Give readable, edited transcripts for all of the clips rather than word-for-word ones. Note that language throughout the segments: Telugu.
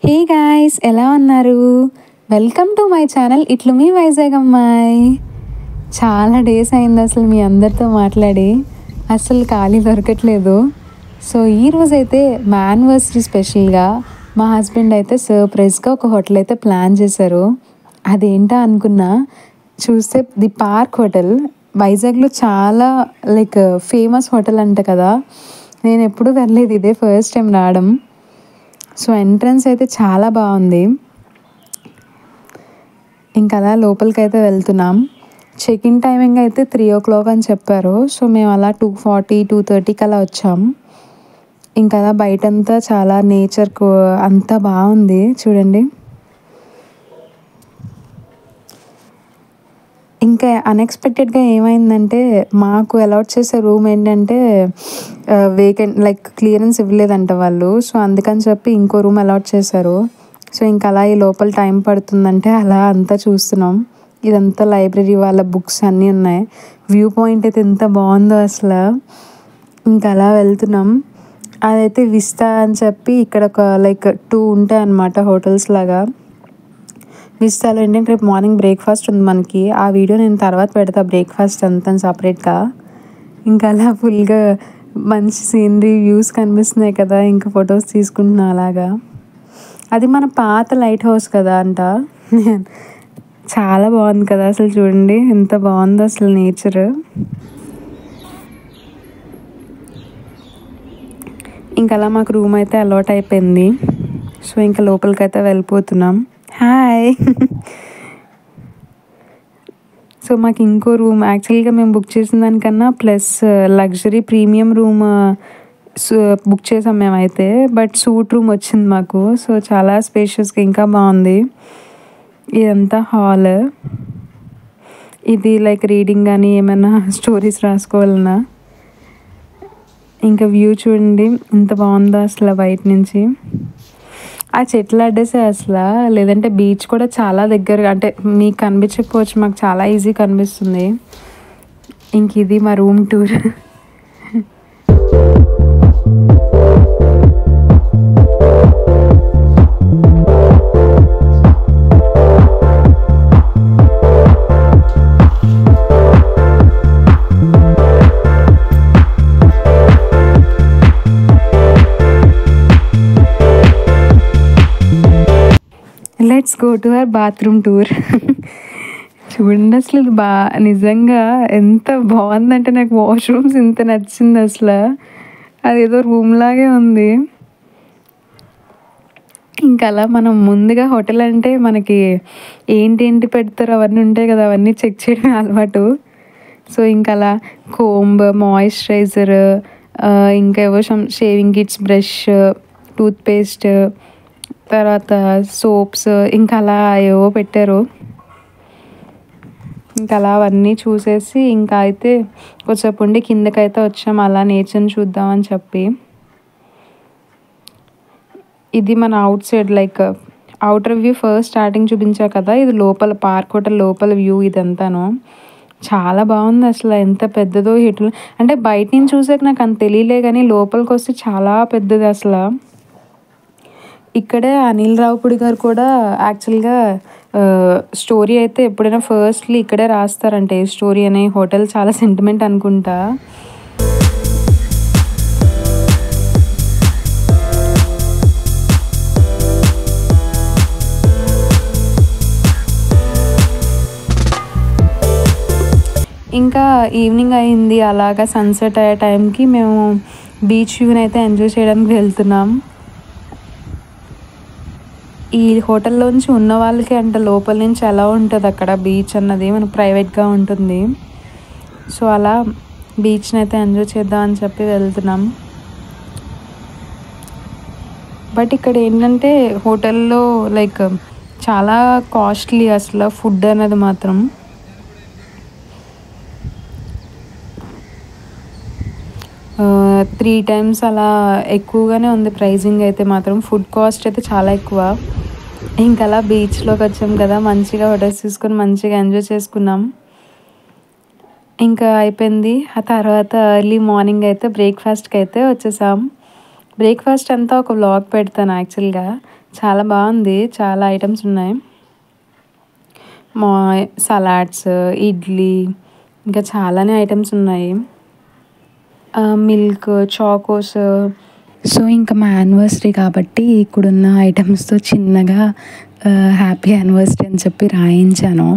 హే గాయ్స్, ఎలా ఉన్నారు? Welcome to my channel. ఇట్లు మీ వైజాగ్ అమ్మాయి. చాలా డేస్ అయింది అసలు మీ అందరితో మాట్లాడి, అసలు ఖాళీ దొరకట్లేదు. సో ఈరోజైతే మా యానివర్సరీ స్పెషల్గా మా హస్బెండ్ అయితే సర్ప్రైజ్గా ఒక హోటల్ అయితే ప్లాన్ చేశారు. అదేంటా అనుకున్నా, చూస్తే ది పార్క్ హోటల్ వైజాగ్లో చాలా ఫేమస్ హోటల్ అంట కదా. నేను ఎప్పుడూ వెళ్ళలేదు, ఇదే ఫస్ట్ టైం రావడం. సో ఎంట్రన్స్ అయితే చాలా బాగుంది. ఇంకా అలా లోపలికైతే వెళ్తున్నాం. చెక్ ఇన్ టైమింగ్ అయితే 3 o'clock అని చెప్పారు. సో మేము అలా 2:40, 2:30కి అలా వచ్చాం. ఇంకా అలా బయటంతా చాలా నేచర్కు అంతా బాగుంది చూడండి. ఇంకా అన్ఎక్స్పెక్టెడ్గా ఏమైందంటే, మాకు అలాట్ చేసే రూమ్ ఏంటంటే వేకెంట్ క్లియరెన్స్ ఇవ్వలేదంట వాళ్ళు. సో అందుకని చెప్పి ఇంకో రూమ్ అలాట్ చేశారు. సో ఇంకా అలా ఈ లోపల టైం పడుతుందంటే అలా అంతా చూస్తున్నాం. ఇదంతా లైబ్రరీ వాళ్ళ బుక్స్ అన్నీ ఉన్నాయి. వ్యూ పాయింట్ అయితే ఎంత బాగుందో అసలు. ఇంకా అలా వెళ్తున్నాం. అదైతే విస్తా అని చెప్పి ఇక్కడ ఒక 2 ఉంటాయి అన్నమాట హోటల్స్ లాగా. విస్తాలో ఏంటంటే రేపు మార్నింగ్ బ్రేక్ఫాస్ట్ ఉంది మనకి. ఆ వీడియో నేను తర్వాత పెడతా, బ్రేక్ఫాస్ట్ అంతా సపరేట్గా. ఇంకా అలా ఫుల్గా మంచి సీనరీ వ్యూస్ కనిపిస్తున్నాయి కదా, ఇంకా ఫొటోస్ తీసుకుంటున్నా అలాగా. అది మన పాత లైట్ హౌస్ కదా అంట. చాలా బాగుంది కదా అసలు, చూడండి ఎంత బాగుందో అసలు నేచర్. ఇంకా అలా మాకు రూమ్ అయితే అలాట్ అయిపోయింది. సో ఇంకా లోపలికైతే వెళ్ళిపోతున్నాం. హాయ్. సో మాకు ఇంకో రూమ్ యాక్చువల్గా మేము బుక్ చేసిన దానికన్నా plus luxury premium room book చేసాం మేమైతే. బట్ సూట్ రూమ్ వచ్చింది మాకు. సో చాలా స్పేషియస్గా ఇంకా బాగుంది. ఇదంతా హాల్. ఇది రీడింగ్ కానీ ఏమైనా స్టోరీస్ రాసుకోవాలన్నా. ఇంకా వ్యూ చూడండి ఎంత బాగుందో అసలు బయట నుంచి. ఆ చెట్లు అడ్డేసే అసలు, లేదంటే బీచ్ కూడా చాలా దగ్గరగా, అంటే మీకు కనిపించకపోవచ్చు, మాకు చాలా ఈజీ కనిపిస్తుంది. ఇంక ఇది మా room tour. Let's go to our bathroom tour. చూడండి అసలు నిజంగా ఎంత బాగుందంటే, నాకు వాష్రూమ్స్ ఇంత నచ్చింది అసలు. అదేదో రూమ్ లాగే ఉంది. ఇంకా అలా మనం ముందుగా హోటల్ అంటే మనకి ఏంటి పెడతారో అవన్నీ ఉంటాయి కదా, అవన్నీ చెక్ చేయడం అలవాటు. సో ఇంకా అలా కోంబ్, మాయిశ్చరైజర్, ఇంకా ఏవో షేవింగ్ కిట్స్, బ్రష్, టూత్పేస్ట్, తర్వాత సోప్స్, ఇంకా అలా ఏవో పెట్టారు. ఇంకా అలా అవన్నీ చూసేసి ఇంకా అయితే కొంచెంసేపు ఉండి కిందకైతే వచ్చాం, అలా నేచర్ని చూద్దామని చెప్పి. ఇది మన out side outer view first starting చూపించా కదా, ఇది లోపల పార్క్ హోటల్ లోపల వ్యూ ఇదంతాను. చాలా బాగుంది అసలు. ఎంత పెద్దదో హోటల్ అంటే బయట నుంచి చూసాక నాకు అంత తెలియలే, కానీ లోపలికి వస్తే చాలా పెద్దది అసలు. ఇక్కడే అనిల్ రావిపూడి గారు కూడా యాక్చువల్గా స్టోరీ అయితే ఎప్పుడైనా ఫస్ట్లీ ఇక్కడే రాస్తారంటే స్టోరీ అనే హోటల్ చాలా సెంటిమెంట్ అనుకుంటా. ఇంకా ఈవినింగ్ అయింది, అలాగా సన్సెట్ అయ్యే టైంకి మేము బీచ్ వ్యూని అయితే ఎంజాయ్ చేయడానికి వెళ్తున్నాం. ఈ హోటల్లోంచి ఉన్న వాళ్ళకి అంటే లోపల నుంచి ఎలా ఉంటుంది అక్కడ బీచ్ అన్నది మనకు ప్రైవేట్గా ఉంటుంది. సో అలా బీచ్ని అయితే ఎంజాయ్ చేద్దామని చెప్పి వెళ్తున్నాం. బట్ ఇక్కడ ఏంటంటే హోటల్లో చాలా కాస్ట్లీ అసలు ఫుడ్ అనేది మాత్రం. త్రీ టైమ్స్ అలా ఎక్కువగానే ఉంది ప్రైజింగ్ అయితే మాత్రం. ఫుడ్ కాస్ట్ అయితే చాలా ఎక్కువ. ఇంకా అలా బీచ్లోకి వచ్చాం కదా, మంచిగా హోటల్స్ తీసుకొని మంచిగా ఎంజాయ్ చేసుకున్నాం. ఇంకా అయిపోయింది. ఆ తర్వాత ఎర్లీ మార్నింగ్ అయితే బ్రేక్ఫాస్ట్కి అయితే వచ్చేసాం. బ్రేక్ఫాస్ట్ అంతా ఒక వ్లాగ్ పెడతాను యాక్చువల్గా. చాలా బాగుంది. చాలా ఐటమ్స్ ఉన్నాయి. మా సలాడ్స్, ఇడ్లీ ఇంకా చాలానే ఐటమ్స్ ఉన్నాయి. Milk, Chocos. సో ఇంకా మా యానివర్సరీ కాబట్టి ఇక్కడున్న ఐటమ్స్తో చిన్నగా హ్యాపీ యానివర్సరీ అని చెప్పి రాయించాను.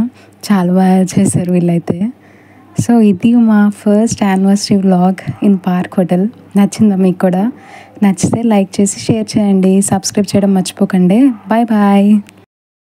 చాలా బాగా చేశారు వీళ్ళైతే. సో ఇది మా first anniversary vlog in park hotel. నచ్చిందా మీకు కూడా? నచ్చితే లైక్ చేసి షేర్ చేయండి, సబ్స్క్రైబ్ చేయడం మర్చిపోకండి. Bye bye.